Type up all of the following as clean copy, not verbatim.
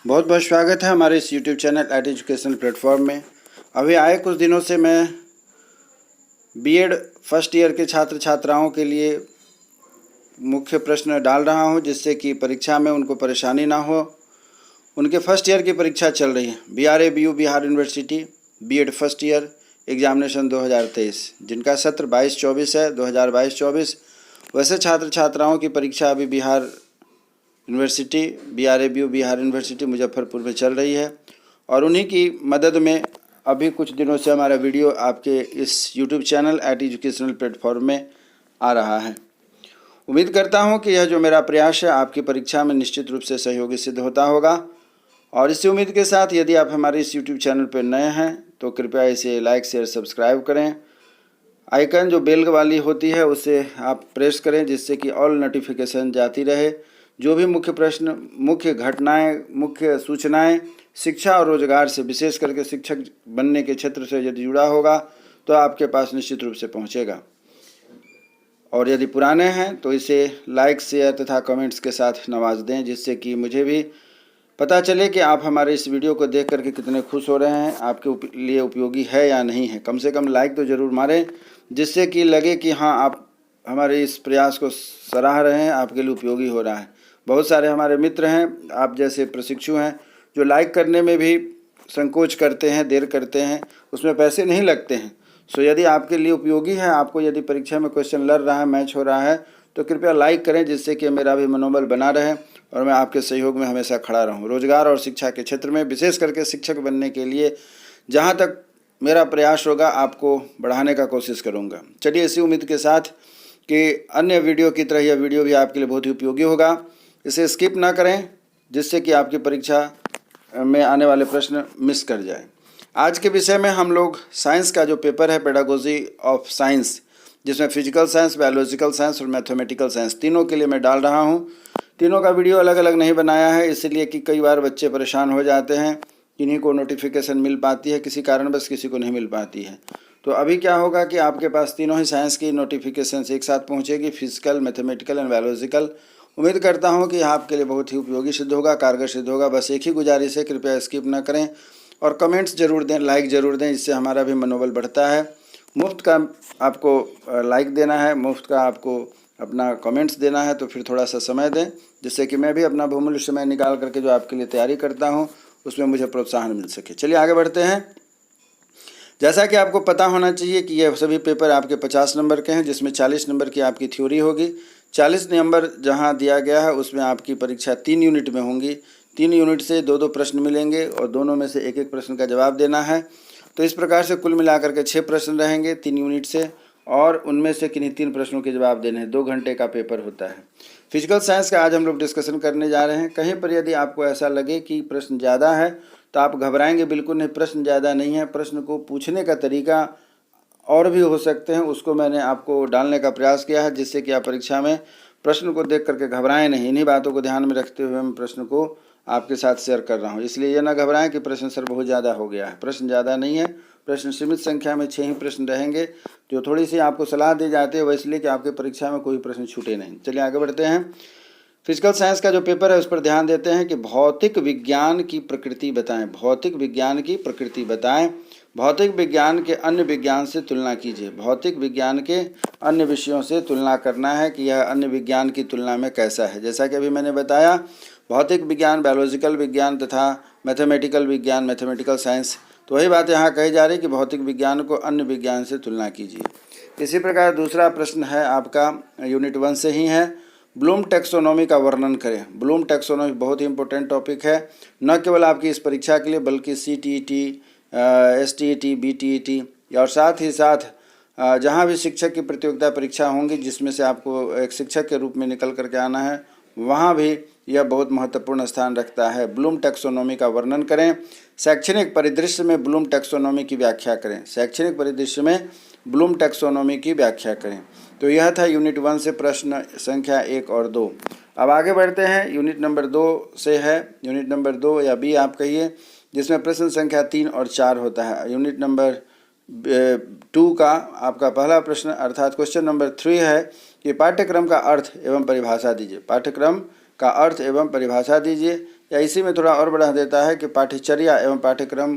बहुत बहुत स्वागत है हमारे इस YouTube channel at educational platform में। अभी आए कुछ दिनों से मैं बीएड फर्स्ट ईयर के छात्र छात्राओं के लिए मुख्य प्रश्न डाल रहा हूं, जिससे कि परीक्षा में उनको परेशानी ना हो। उनके फर्स्ट ईयर की परीक्षा चल रही है, BRABU Bihar university BEd first year examination 2023, जिनका सत्र 22-24 है, 2022-24। वैसे छात्र छात्राओं की परीक्षा अभी Bihar university BRABU Bihar university Muzaffarpur में चल रही है, और उन्हीं की मदद में अभी कुछ दिनों से हमारा वीडियो आपके इस YouTube channel at educational platform में आ रहा है। उम्मीद करता हूं कि यह जो मेरा प्रयास है आपकी परीक्षा में निश्चित रूप से सहयोगी सिद्ध होता होगा। और इसी उम्मीद के साथ यदि आप हमारे इस YouTube चैनल पर नए हैं तो कृपया इसे लाइक शेयर सब्सक्राइब करें। आइकन जो बेल वाली होती है उसे आप प्रेस करें, जिससे कि ऑल नोटिफिकेशन जाती रहे। जो भी मुख्य प्रश्न, मुख्य घटनाएं, मुख्य सूचनाएं शिक्षा और रोजगार से, विशेष करके शिक्षक बनने के क्षेत्र से यदि जुड़ा होगा तो आपके पास निश्चित रूप से पहुंचेगा। और यदि पुराने हैं तो इसे लाइक शेयर तथा कमेंट्स के साथ नवाज दें, जिससे कि मुझे भी पता चले कि आप हमारे इस वीडियो को देख करके कितने खुश हो रहे हैं, आपके लिए उपयोगी है या नहीं है। कम से कम लाइक तो ज़रूर मारें, जिससे कि लगे कि हाँ, आप हमारे इस प्रयास को सराह रहे हैं, आपके लिए उपयोगी हो रहा है। बहुत सारे हमारे मित्र हैं, आप जैसे प्रशिक्षु हैं, जो लाइक करने में भी संकोच करते हैं, देर करते हैं, उसमें पैसे नहीं लगते हैं। सो यदि आपके लिए उपयोगी है, आपको यदि परीक्षा में क्वेश्चन लड़ रहा है, मैच हो रहा है, तो कृपया लाइक करें, जिससे कि मेरा भी मनोबल बना रहे और मैं आपके सहयोग में हमेशा खड़ा रहूं। रोजगार और शिक्षा के क्षेत्र में, विशेष करके शिक्षक बनने के लिए जहां तक मेरा प्रयास होगा, आपको बढ़ाने का कोशिश करूंगा। चलिए, इसी उम्मीद के साथ कि अन्य वीडियो की तरह यह वीडियो भी आपके लिए बहुत ही उपयोगी होगा, इसे स्किप ना करें, जिससे कि आपकी परीक्षा में आने वाले प्रश्न मिस कर जाए। आज के विषय में हम लोग साइंस का जो पेपर है, पेडागोजी ऑफ साइंस, जिसमें फिजिकल साइंस, बायोलॉजिकल साइंस और मैथमेटिकल साइंस तीनों के लिए मैं डाल रहा हूं। तीनों का वीडियो अलग अलग नहीं बनाया है, इसलिए कि कई बार बच्चे परेशान हो जाते हैं, किन्हीं को नोटिफिकेशन मिल पाती है किसी कारणवश, किसी को नहीं मिल पाती है। तो अभी क्या होगा कि आपके पास तीनों ही साइंस की नोटिफिकेशन एक साथ पहुँचेगी, फिजिकल, मैथमेटिकल एंड बायोलॉजिकल। उम्मीद करता हूं कि आपके लिए बहुत ही उपयोगी सिद्ध होगा, कारगर सिद्ध होगा। बस एक ही गुजारिश है, कृपया स्किप ना करें और कमेंट्स जरूर दें, लाइक ज़रूर दें, इससे हमारा भी मनोबल बढ़ता है। मुफ्त का आपको लाइक देना है, मुफ्त का आपको अपना कमेंट्स देना है, तो फिर थोड़ा सा समय दें, जिससे कि मैं भी अपना बहुमूल्य समय निकाल करके जो आपके लिए तैयारी करता हूं, उसमें मुझे प्रोत्साहन मिल सके। चलिए आगे बढ़ते हैं। जैसा कि आपको पता होना चाहिए कि ये सभी पेपर आपके 50 नंबर के हैं, जिसमें 40 नंबर की आपकी थ्योरी होगी। 40 नंबर जहां दिया गया है उसमें आपकी परीक्षा 3 यूनिट में होंगी। 3 यूनिट से 2-2 प्रश्न मिलेंगे और दोनों में से 1-1 प्रश्न का जवाब देना है। तो इस प्रकार से कुल मिलाकर के 6 प्रश्न रहेंगे 3 यूनिट से, और उनमें से किन्हीं 3 प्रश्नों के जवाब देने हैं। 2 घंटे का पेपर होता है। फिजिकल साइंस का आज हम लोग डिस्कशन करने जा रहे हैं। कहीं पर यदि आपको ऐसा लगे कि प्रश्न ज़्यादा है तो आप घबराएंगे बिल्कुल नहीं, प्रश्न ज़्यादा नहीं है। प्रश्न को पूछने का तरीका और भी हो सकते हैं, उसको मैंने आपको डालने का प्रयास किया है, जिससे कि आप परीक्षा में प्रश्न को देख करके घबराएं नहीं। इन्हीं बातों को ध्यान में रखते हुए मैं प्रश्न को आपके साथ शेयर कर रहा हूं। इसलिए ये ना घबराएं कि प्रश्न सर बहुत ज़्यादा हो गया है। प्रश्न ज़्यादा नहीं है, प्रश्न सीमित संख्या में 6 ही प्रश्न रहेंगे। जो थोड़ी सी आपको सलाह दी जाती है वह इसलिए कि आपके परीक्षा में कोई प्रश्न छूटे नहीं। चलिए आगे बढ़ते हैं। फिजिकल साइंस का जो पेपर है उस पर ध्यान देते हैं कि भौतिक विज्ञान की प्रकृति बताएं। भौतिक विज्ञान की प्रकृति बताएं। भौतिक विज्ञान के अन्य विज्ञान से तुलना कीजिए। भौतिक विज्ञान के अन्य विषयों से तुलना करना है कि यह अन्य विज्ञान की तुलना में कैसा है। जैसा कि अभी मैंने बताया, भौतिक विज्ञान, बायोलॉजिकल विज्ञान तथा मैथमेटिकल विज्ञान, मैथमेटिकल साइंस, तो वही बात यहाँ कही जा रही कि भौतिक विज्ञान को अन्य विज्ञान से तुलना कीजिए। इसी प्रकार दूसरा प्रश्न है आपका यूनिट 1 से ही है। ब्लूम टैक्सोनॉमी का वर्णन करें। ब्लूम टैक्सोनॉमी बहुत ही इंपॉर्टेंट टॉपिक है, न केवल आपकी इस परीक्षा के लिए बल्कि CTET, STET, BTET और साथ ही साथ जहाँ भी शिक्षक की प्रतियोगिता परीक्षा होंगी, जिसमें से आपको एक शिक्षक के रूप में निकल करके आना है, वहाँ भी यह बहुत महत्वपूर्ण स्थान रखता है। ब्लूम टैक्सोनॉमी का वर्णन करें। शैक्षणिक परिदृश्य में ब्लूम टैक्सोनॉमी की व्याख्या करें। शैक्षणिक परिदृश्य में ब्लूम टैक्सोनॉमी की व्याख्या करें। तो यह था यूनिट 1 से प्रश्न संख्या 1 और 2। अब आगे बढ़ते हैं। यूनिट नंबर 2 से है, यूनिट नंबर 2 या बी आप कहिए, जिसमें प्रश्न संख्या 3 और 4 होता है। यूनिट नंबर 2 का आपका पहला प्रश्न अर्थात क्वेश्चन नंबर 3 है कि पाठ्यक्रम का अर्थ एवं परिभाषा दीजिए। पाठ्यक्रम का अर्थ एवं परिभाषा दीजिए। या इसी में थोड़ा और बढ़ा देता है कि पाठ्यचर्या एवं पाठ्यक्रम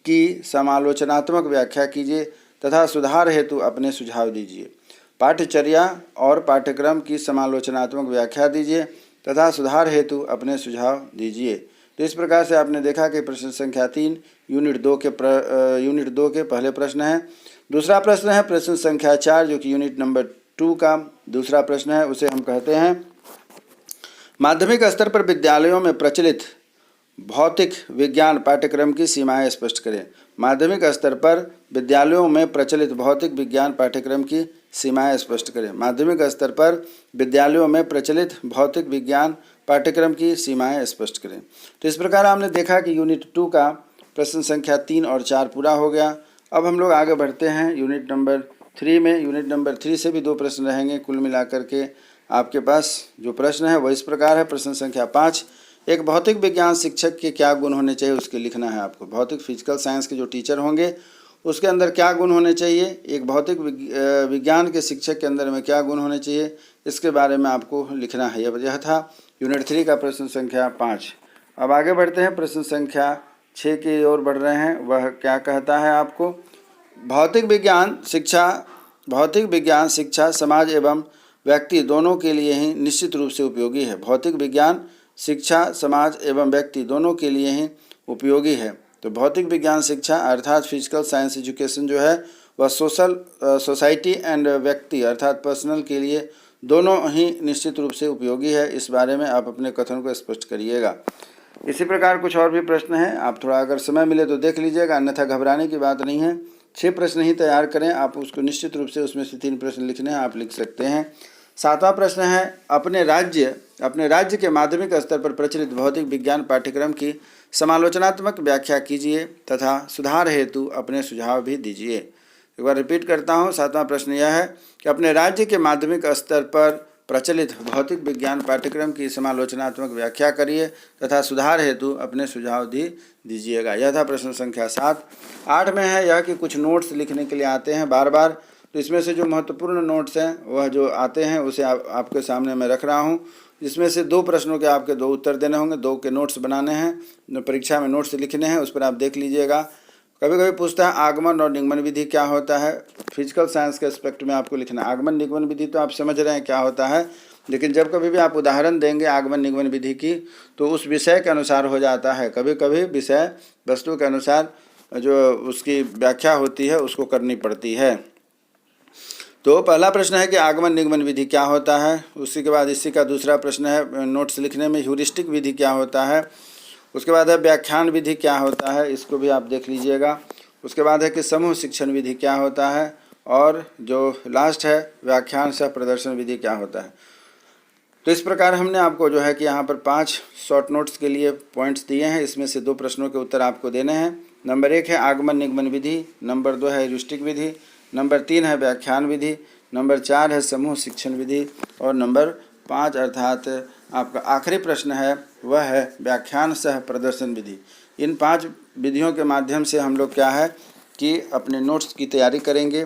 की समालोचनात्मक व्याख्या कीजिए तथा सुधार हेतु अपने सुझाव दीजिए। पाठ्यचर्या और पाठ्यक्रम की समालोचनात्मक व्याख्या दीजिए तथा सुधार हेतु अपने सुझाव दीजिए। तो इस प्रकार से आपने देखा कि प्रश्न संख्या 3 यूनिट 2 के पहले प्रश्न है। दूसरा प्रश्न है प्रश्न संख्या 4 जो कि यूनिट नंबर 2 का दूसरा प्रश्न है। उसे हम कहते हैं माध्यमिक स्तर पर विद्यालयों में प्रचलित भौतिक विज्ञान पाठ्यक्रम की सीमाएं स्पष्ट करें। माध्यमिक स्तर पर विद्यालयों में प्रचलित भौतिक विज्ञान पाठ्यक्रम की सीमाएं स्पष्ट करें। माध्यमिक स्तर पर विद्यालयों में प्रचलित भौतिक विज्ञान पाठ्यक्रम की सीमाएं स्पष्ट करें। तो इस प्रकार हमने देखा कि यूनिट 2 का प्रश्न संख्या 3 और 4 पूरा हो गया। अब हम लोग आगे बढ़ते हैं यूनिट नंबर 3 में। यूनिट नंबर 3 से भी 2 प्रश्न रहेंगे। कुल मिलाकर के आपके पास जो प्रश्न है वह इस प्रकार है। प्रश्न संख्या 5, एक भौतिक विज्ञान शिक्षक के क्या गुण होने चाहिए उसके लिखना है आपको। भौतिक फिजिकल साइंस के जो टीचर होंगे उसके अंदर क्या गुण होने चाहिए, एक भौतिक विज्ञान के शिक्षक के अंदर में क्या गुण होने चाहिए, इसके बारे में आपको लिखना है। यह था यूनिट 3 का प्रश्न संख्या 5। अब आगे बढ़ते हैं, प्रश्न संख्या 6 की ओर बढ़ रहे हैं। वह क्या कहता है आपको, भौतिक विज्ञान शिक्षा समाज एवं व्यक्ति दोनों के लिए ही निश्चित रूप से उपयोगी है। भौतिक विज्ञान शिक्षा समाज एवं व्यक्ति दोनों के लिए ही उपयोगी है। तो भौतिक विज्ञान शिक्षा अर्थात फिजिकल साइंस एजुकेशन जो है वह सोसाइटी एंड व्यक्ति अर्थात पर्सनल के लिए दोनों ही निश्चित रूप से उपयोगी है। इस बारे में आप अपने कथन को स्पष्ट करिएगा। इसी प्रकार कुछ और भी प्रश्न हैं, आप थोड़ा अगर समय मिले तो देख लीजिएगा, अन्यथा घबराने की बात नहीं है। 6 प्रश्न ही तैयार करें आप, उसको निश्चित रूप से उसमें से 3 प्रश्न लिखने हैं, आप लिख सकते हैं। 7वां प्रश्न है, अपने राज्य के माध्यमिक स्तर पर प्रचलित भौतिक विज्ञान पाठ्यक्रम की समालोचनात्मक व्याख्या कीजिए तथा सुधार हेतु अपने सुझाव भी दीजिए। एक बार रिपीट करता हूँ। 7वां प्रश्न यह है कि अपने राज्य के माध्यमिक स्तर पर प्रचलित भौतिक विज्ञान पाठ्यक्रम की समालोचनात्मक व्याख्या करिए तथा सुधार हेतु अपने सुझाव दीजिएगा। यह था प्रश्न संख्या 7। 8 में है यह कि कुछ नोट्स लिखने के लिए आते हैं बार बार, तो इसमें से जो महत्वपूर्ण नोट्स हैं वह जो आते हैं उसे आपके सामने मैं रख रहा हूँ। इसमें से 2 प्रश्नों के आपके 2 उत्तर देने होंगे, 2 के नोट्स बनाने हैं, परीक्षा में नोट्स लिखने हैं, उस पर आप देख लीजिएगा। कभी कभी पूछता है आगमन और निगमन विधि क्या होता है। फिजिकल साइंस के एस्पेक्ट में आपको लिखना है। आगमन निगमन विधि तो आप समझ रहे हैं क्या होता है, लेकिन जब कभी भी आप उदाहरण देंगे आगमन निगमन विधि की तो उस विषय के अनुसार हो जाता है। कभी कभी विषय वस्तु के अनुसार जो उसकी व्याख्या होती है उसको करनी पड़ती है। तो पहला प्रश्न है कि आगमन निगमन विधि क्या होता है। उसी के बाद इसी का दूसरा प्रश्न है नोट्स लिखने में ह्यूरिस्टिक विधि क्या होता है। उसके बाद है व्याख्यान विधि क्या होता है, इसको भी आप देख लीजिएगा। उसके बाद है कि समूह शिक्षण विधि क्या होता है, और जो लास्ट है व्याख्यान सह प्रदर्शन विधि क्या होता है। तो इस प्रकार हमने आपको जो है कि यहाँ पर 5 शॉर्ट नोट्स के लिए पॉइंट्स दिए हैं। इसमें से 2 प्रश्नों के उत्तर आपको देने हैं। नंबर 1 है आगमन निगमन विधि, नंबर 2 है ह्यूरिस्टिक विधि, नंबर 3 है व्याख्यान विधि, नंबर 4 है समूह शिक्षण विधि, और नंबर 5 अर्थात आपका आखिरी प्रश्न है वह है व्याख्यान सह प्रदर्शन विधि। इन 5 विधियों के माध्यम से हम लोग क्या है कि अपने नोट्स की तैयारी करेंगे।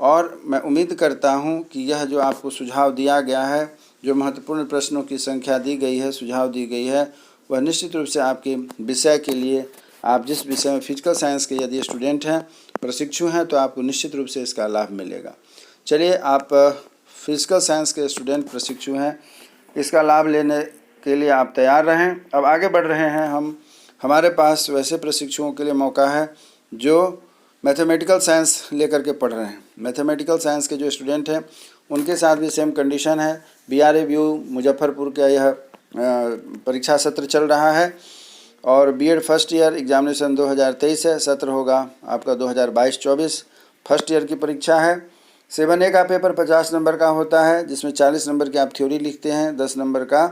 और मैं उम्मीद करता हूं कि यह जो आपको सुझाव दिया गया है, जो महत्वपूर्ण प्रश्नों की संख्या दी गई है, सुझाव दी गई है, वह निश्चित रूप से आपके विषय के लिए, आप जिस विषय में फिजिकल साइंस के यदि स्टूडेंट हैं, प्रशिक्षु हैं, तो आपको निश्चित रूप से इसका लाभ मिलेगा। चलिए, आप फिजिकल साइंस के स्टूडेंट प्रशिक्षु हैं, इसका लाभ लेने के लिए आप तैयार रहें। अब आगे बढ़ रहे हैं हम। हमारे पास वैसे प्रशिक्षुओं के लिए मौका है जो मैथमेटिकल साइंस लेकर के पढ़ रहे हैं। मैथमेटिकल साइंस के जो स्टूडेंट हैं उनके साथ भी सेम कंडीशन है। BRAVU मुजफ्फरपुर का यह परीक्षा सत्र चल रहा है और B.Ed फर्स्ट ईयर एग्जामिनेशन 2023 है। सत्र होगा आपका 2022-24 फर्स्ट ईयर की परीक्षा है। 7A का पेपर 50 नंबर का होता है, जिसमें 40 नंबर की आप थ्योरी लिखते हैं, 10 नंबर का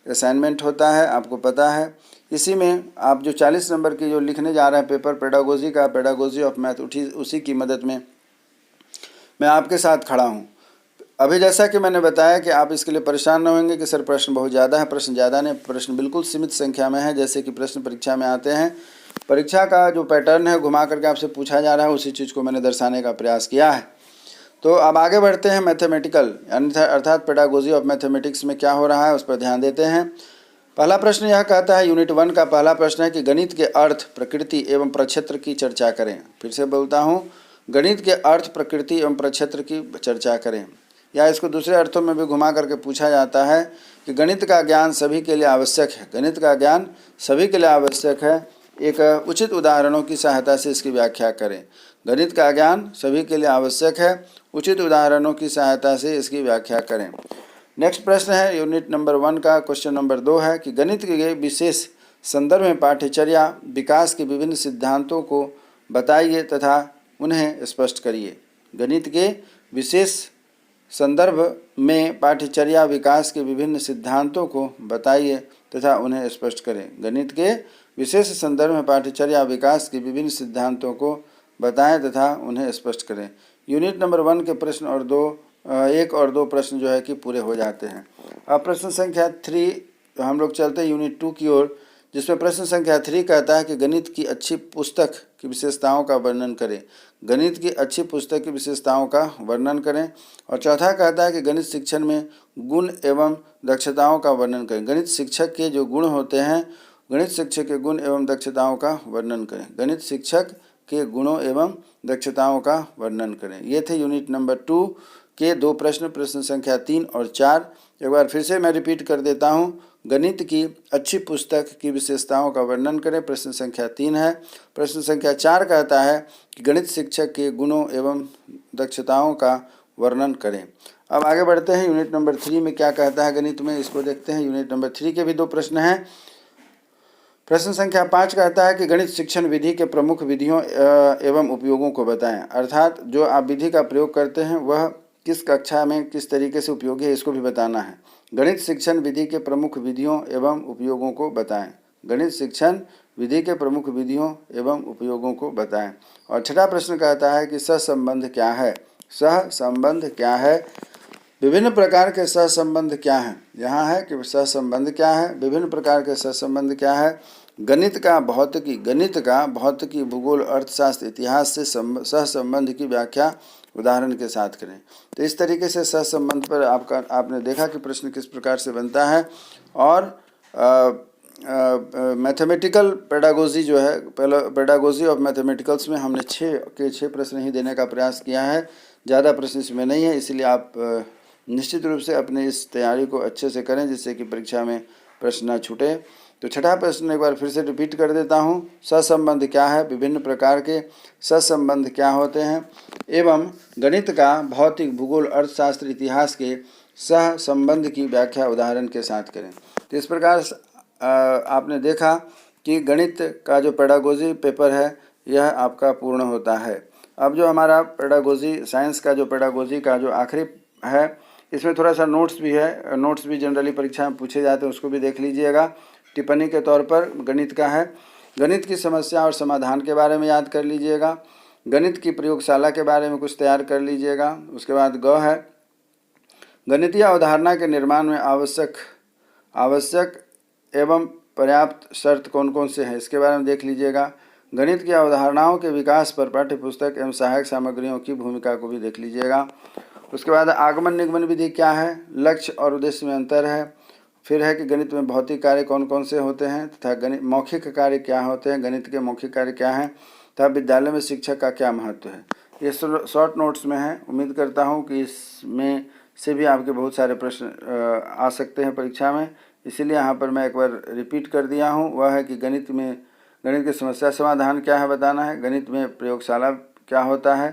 असाइनमेंट होता है, आपको पता है। इसी में आप जो 40 नंबर की जो लिखने जा रहे हैं पेपर पेडागोजी का, पेडागोजी ऑफ मैथ, उसी की मदद में मैं आपके साथ खड़ा हूँ। अभी जैसा कि मैंने बताया कि आप इसके लिए परेशान न होंगे कि सर प्रश्न बहुत ज़्यादा है। प्रश्न ज़्यादा नहीं, प्रश्न बिल्कुल सीमित संख्या में है। जैसे कि प्रश्न परीक्षा में आते हैं, परीक्षा का जो पैटर्न है घुमा करके आपसे पूछा जा रहा है, उसी चीज़ को मैंने दर्शाने का प्रयास किया है। तो अब आगे बढ़ते हैं। मैथमेटिकल अर्थात पेडागोजी ऑफ मैथमेटिक्स में क्या हो रहा है उस पर ध्यान देते हैं। पहला प्रश्न यह कहता है, यूनिट 1 का पहला प्रश्न है कि गणित के अर्थ, प्रकृति एवं प्रक्षेत्र की चर्चा करें। फिर से बोलता हूँ, गणित के अर्थ, प्रकृति एवं प्रक्षेत्र की चर्चा करें। या इसको दूसरे अर्थों में भी घुमा करके पूछा जाता है कि गणित का ज्ञान सभी के लिए आवश्यक है। गणित का ज्ञान सभी के लिए आवश्यक है, एक उचित उदाहरणों की सहायता से इसकी व्याख्या करें। गणित का ज्ञान सभी के लिए आवश्यक है, उचित उदाहरणों की सहायता से इसकी व्याख्या करें। नेक्स्ट प्रश्न है यूनिट नंबर 1 का क्वेश्चन नंबर 2 है कि गणित के विशेष संदर्भ में पाठ्यचर्या विकास के विभिन्न सिद्धांतों को बताइए तथा उन्हें स्पष्ट करिए। गणित के विशेष संदर्भ में पाठ्यचर्या विकास के विभिन्न सिद्धांतों को बताइए तथा उन्हें स्पष्ट करें। गणित के विशेष संदर्भ में पाठ्यचर्या विकास के विभिन्न सिद्धांतों को बताएं तथा उन्हें स्पष्ट करें। यूनिट नंबर 1 के प्रश्न और 1 और 2 प्रश्न जो है कि पूरे हो जाते हैं। अब प्रश्न संख्या 3 हम लोग चलते हैं यूनिट 2 की ओर, जिसमें प्रश्न संख्या 3 कहता है कि गणित की अच्छी पुस्तक की विशेषताओं का वर्णन करें। गणित की अच्छी पुस्तक की विशेषताओं का वर्णन करें। और चौथा कहता है कि गणित शिक्षण में गुण एवं दक्षताओं का वर्णन करें। गणित शिक्षक के जो गुण होते हैं, गणित शिक्षक के गुण एवं दक्षताओं का वर्णन करें। गणित शिक्षक के गुणों एवं दक्षताओं का वर्णन करें। ये थे यूनिट नंबर 2 के 2 प्रश्न, प्रश्न संख्या 3 और 4। एक बार फिर से मैं रिपीट कर देता हूँ, गणित की अच्छी पुस्तक की विशेषताओं का वर्णन करें, प्रश्न संख्या 3 है। प्रश्न संख्या 4 कहता है कि गणित शिक्षक के गुणों एवं दक्षताओं का वर्णन करें। अब आगे बढ़ते हैं, यूनिट नंबर 3 में क्या कहता है गणित में, इसको देखते हैं। यूनिट नंबर 3 के भी 2 प्रश्न हैं। प्रश्न संख्या 5 कहता है कि गणित शिक्षण विधि के प्रमुख विधियों एवं उपयोगों को बताएं। अर्थात जो आप विधि का प्रयोग करते हैं वह किस कक्षा में किस तरीके से उपयोगी है, इसको भी बताना है। गणित शिक्षण विधि के प्रमुख विधियों एवं उपयोगों को बताएं। गणित शिक्षण विधि के प्रमुख विधियों एवं उपयोगों को बताएं। और छठा प्रश्न कहता है कि सहसंबंध क्या है। सहसंबंध क्या है, विभिन्न प्रकार के सहसंबंध क्या हैं। यहाँ है कि सहसंबंध क्या है, विभिन्न प्रकार के सहसंबंध क्या है। गणित का भौतिकी, भूगोल, अर्थशास्त्र, इतिहास से सहसंबंध की व्याख्या उदाहरण के साथ करें। तो इस तरीके से सहसंबंध पर आपने देखा कि प्रश्न किस प्रकार से बनता है। और मैथमेटिकल पेडागोजी जो है, पेडागोजी ऑफ मैथमेटिकल्स में हमने 6 प्रश्न ही देने का प्रयास किया है, ज़्यादा प्रश्न इसमें नहीं है। इसलिए आप निश्चित रूप से अपने इस तैयारी को अच्छे से करें, जिससे कि परीक्षा में प्रश्न न छूटे। तो छठा प्रश्न एक बार फिर से रिपीट कर देता हूँ, सहसंबंध क्या है, विभिन्न प्रकार के सहसंबंध क्या होते हैं, एवं गणित का भौतिक, भूगोल, अर्थशास्त्र, इतिहास के सहसंबंध की व्याख्या उदाहरण के साथ करें। तो इस प्रकार आपने देखा कि गणित का जो पेडागोजी पेपर है यह आपका पूर्ण होता है। अब जो हमारा पेडागोजी, साइंस का जो पेडागोजी का जो आखिरी है, इसमें थोड़ा सा नोट्स भी है। नोट्स भी जनरली परीक्षा में पूछे जाते हैं, उसको भी देख लीजिएगा। टिप्पणी के तौर पर गणित का है। गणित की समस्या और समाधान के बारे में याद कर लीजिएगा। गणित की प्रयोगशाला के बारे में कुछ तैयार कर लीजिएगा। उसके बाद ग है, गणितीय अवधारणा के निर्माण में आवश्यक एवं पर्याप्त शर्त कौन कौन से हैं, इसके बारे में देख लीजिएगा। गणित की अवधारणाओं के विकास पर पाठ्यपुस्तक एवं सहायक सामग्रियों की भूमिका को भी देख लीजिएगा। उसके बाद आगमन निगमन विधि क्या है, लक्ष्य और उद्देश्य में अंतर है। फिर है कि गणित में भौतिक कार्य कौन कौन से होते हैं तथा गणित मौखिक कार्य क्या होते हैं, गणित के मौखिक कार्य क्या हैं तथा विद्यालय में शिक्षक का क्या महत्व है। ये शॉर्ट नोट्स में है। उम्मीद करता हूँ कि इसमें से भी आपके बहुत सारे प्रश्न आ सकते हैं परीक्षा में, इसीलिए यहाँ पर मैं एक बार रिपीट कर दिया हूँ। वह है कि गणित की समस्या समाधान क्या है बताना है, गणित में प्रयोगशाला क्या होता है।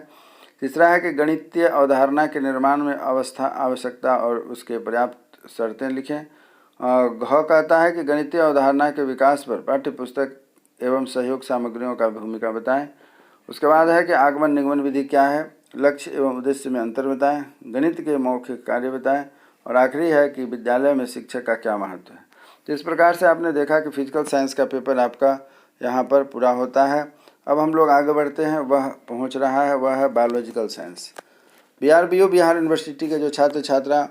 तीसरा है कि गणितीय अवधारणा के निर्माण में आवश्यकता और उसके पर्याप्त शर्तें लिखें। घ कहता है कि गणितीय अवधारणा के विकास पर पाठ्यपुस्तक एवं सहयोग सामग्रियों का भूमिका बताएं। उसके बाद है कि आगमन निगमन विधि क्या है, लक्ष्य एवं उद्देश्य में अंतर बताएं, गणित के मौखिक कार्य बताएं, और आखिरी है कि विद्यालय में शिक्षक का क्या महत्व है। तो इस प्रकार से आपने देखा कि फिजिकल साइंस का पेपर आपका यहाँ पर पूरा होता है। अब हम लोग आगे बढ़ते हैं, वह पहुँच रहा है, वह है biological science. BRBU Bihar university के जो छात्र छात्रा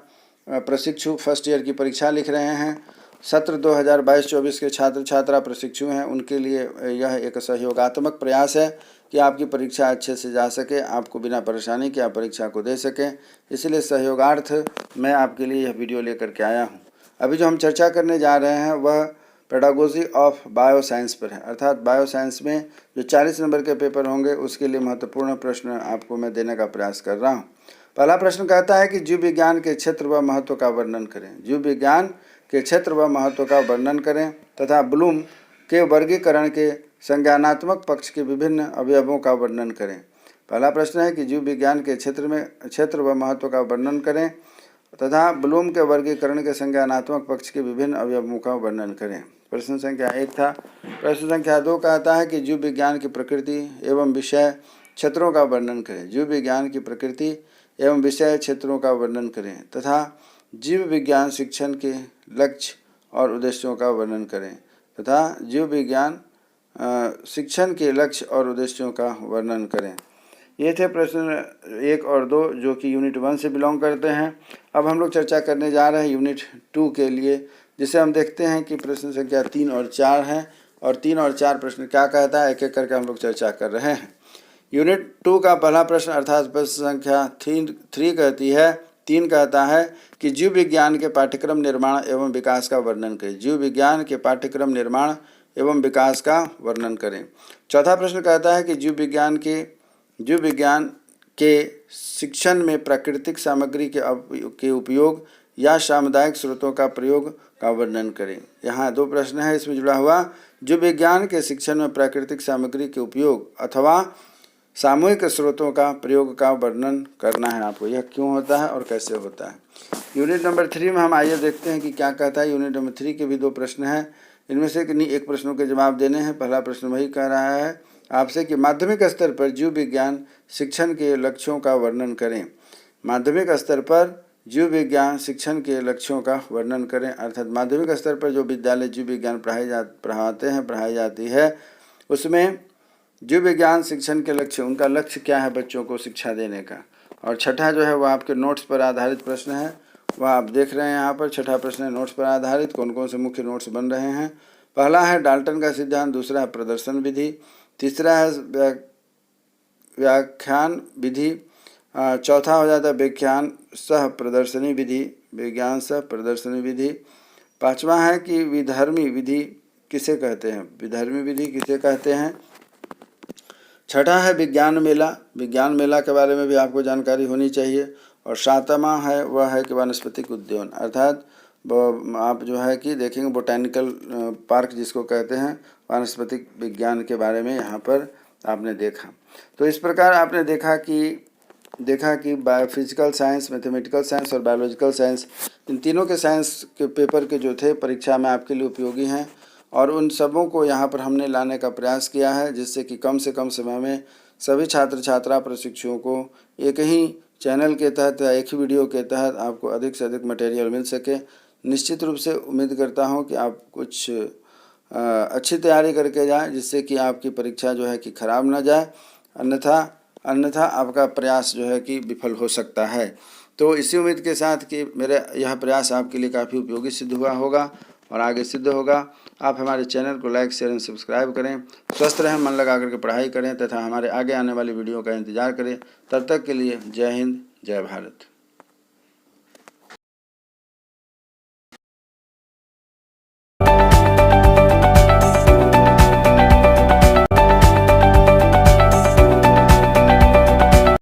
प्रशिक्षु फर्स्ट ईयर की परीक्षा लिख रहे हैं, सत्र 2022-24 के छात्र छात्रा प्रशिक्षु हैं, उनके लिए यह एक सहयोगात्मक प्रयास है कि आपकी परीक्षा अच्छे से जा सके, आपको बिना परेशानी के आप परीक्षा को दे सकें। इसलिए सहयोगार्थ मैं आपके लिए यह वीडियो लेकर के आया हूँ। अभी जो हम चर्चा करने जा रहे हैं वह पेडागोजी ऑफ बायोसाइंस पर है, अर्थात बायोसाइंस में जो 40 नंबर के पेपर होंगे उसके लिए महत्वपूर्ण प्रश्न आपको मैं देने का प्रयास कर रहा हूँ। पहला प्रश्न कहता है कि जीव विज्ञान के क्षेत्र व महत्व का वर्णन करें। जीव विज्ञान के क्षेत्र व महत्व का वर्णन करें तथा ब्लूम के वर्गीकरण के संज्ञानात्मक पक्ष के विभिन्न अवयवों का वर्णन करें। पहला प्रश्न है कि जीव विज्ञान के क्षेत्र व महत्व का वर्णन करें तथा ब्लूम के वर्गीकरण के संज्ञानात्मक पक्ष के विभिन्न अवयवों का वर्णन करें। प्रश्न संख्या 1 था। प्रश्न संख्या 2 कहता है कि जीव विज्ञान की प्रकृति एवं विषय क्षेत्रों का वर्णन करें। जीव विज्ञान की प्रकृति एवं विषय क्षेत्रों का वर्णन करें तथा जीव विज्ञान शिक्षण के लक्ष्य और उद्देश्यों का वर्णन करें तथा जीव विज्ञान शिक्षण के लक्ष्य और उद्देश्यों का वर्णन करें। ये थे प्रश्न 1 और 2 जो कि यूनिट 1 से बिलोंग करते हैं। अब हम लोग चर्चा करने जा रहे हैं यूनिट 2 के लिए, जिसे हम देखते हैं कि प्रश्न संख्या 3 और 4 हैं और 3 और 4 प्रश्न क्या कहता है एक एक करके हम लोग चर्चा कर रहे हैं। यूनिट 2 का पहला प्रश्न अर्थात प्रश्न संख्या 3 कहती है 3 कहता है कि जीव विज्ञान के पाठ्यक्रम निर्माण एवं विकास का वर्णन करें। जीव विज्ञान के पाठ्यक्रम निर्माण एवं विकास का वर्णन करें। चौथा प्रश्न कहता है कि जीव विज्ञान के शिक्षण में प्राकृतिक सामग्री के उपयोग या सामुदायिक स्रोतों का प्रयोग का वर्णन करें। यहाँ 2 प्रश्न है इसमें जुड़ा हुआ। जीव विज्ञान के शिक्षण में प्राकृतिक सामग्री के उपयोग अथवा सामूहिक स्रोतों का प्रयोग का वर्णन करना है आपको। यह क्यों होता है और कैसे होता है। यूनिट नंबर 3 में हम आइए देखते हैं कि क्या कहता है। यूनिट नंबर 3 के भी 2 प्रश्न हैं, इनमें से किन्हीं एक प्रश्नों के जवाब देने हैं। पहला प्रश्न वही कह रहा है आपसे कि माध्यमिक स्तर पर जीव विज्ञान शिक्षण के लक्ष्यों का वर्णन करें। माध्यमिक स्तर पर जीव विज्ञान शिक्षण के लक्ष्यों का वर्णन करें, अर्थात माध्यमिक स्तर पर जो विद्यालय जीव विज्ञान पढ़ाई जाती है उसमें जीव विज्ञान शिक्षण के लक्ष्य, उनका लक्ष्य क्या है बच्चों को शिक्षा देने का। और छठा जो है वह आपके नोट्स पर आधारित प्रश्न है, वह आप देख रहे हैं यहाँ पर। छठा प्रश्न है नोट्स पर आधारित। कौन कौन से मुख्य नोट्स बन रहे हैं। पहला है डाल्टन का सिद्धांत, दूसरा है प्रदर्शन विधि, तीसरा है व्याख्यान विधि, चौथा हो जाता है विज्ञान सह प्रदर्शनी विधि, पांचवा है कि विधर्मी विधि किसे कहते हैं। छठा है विज्ञान मेला के बारे में भी आपको जानकारी होनी चाहिए। और सातवां है वह है कि वानस्पतिक उद्यान, अर्थात आप जो है कि देखेंगे बोटैनिकल पार्क जिसको कहते हैं, वानस्पतिक विज्ञान के बारे में यहाँ पर आपने देखा। तो इस प्रकार आपने देखा कि फिजिकल साइंस, मैथमेटिकल साइंस और बायोलॉजिकल साइंस, इन तीनों के साइंस के पेपर के जो थे परीक्षा में आपके लिए उपयोगी हैं और उन सबों को यहाँ पर हमने लाने का प्रयास किया है जिससे कि कम से कम समय में सभी छात्र छात्रा प्रशिक्षुओं को एक ही चैनल के तहत या एक ही वीडियो के तहत आपको अधिक से अधिक मटेरियल मिल सके। निश्चित रूप से उम्मीद करता हूँ कि आप कुछ अच्छी तैयारी करके जाएं जिससे कि आपकी परीक्षा जो है कि खराब ना जाए, अन्यथा आपका प्रयास जो है कि विफल हो सकता है। तो इसी उम्मीद के साथ कि मेरा यह प्रयास आपके लिए काफ़ी उपयोगी सिद्ध हुआ होगा और आगे सिद्ध होगा। आप हमारे चैनल को लाइक शेयर एंड सब्सक्राइब करें। स्वस्थ रहें, मन लगा करके पढ़ाई करें तथा हमारे आगे आने वाली वीडियो का इंतज़ार करें। तब तक के लिए जय हिंद, जय भारत।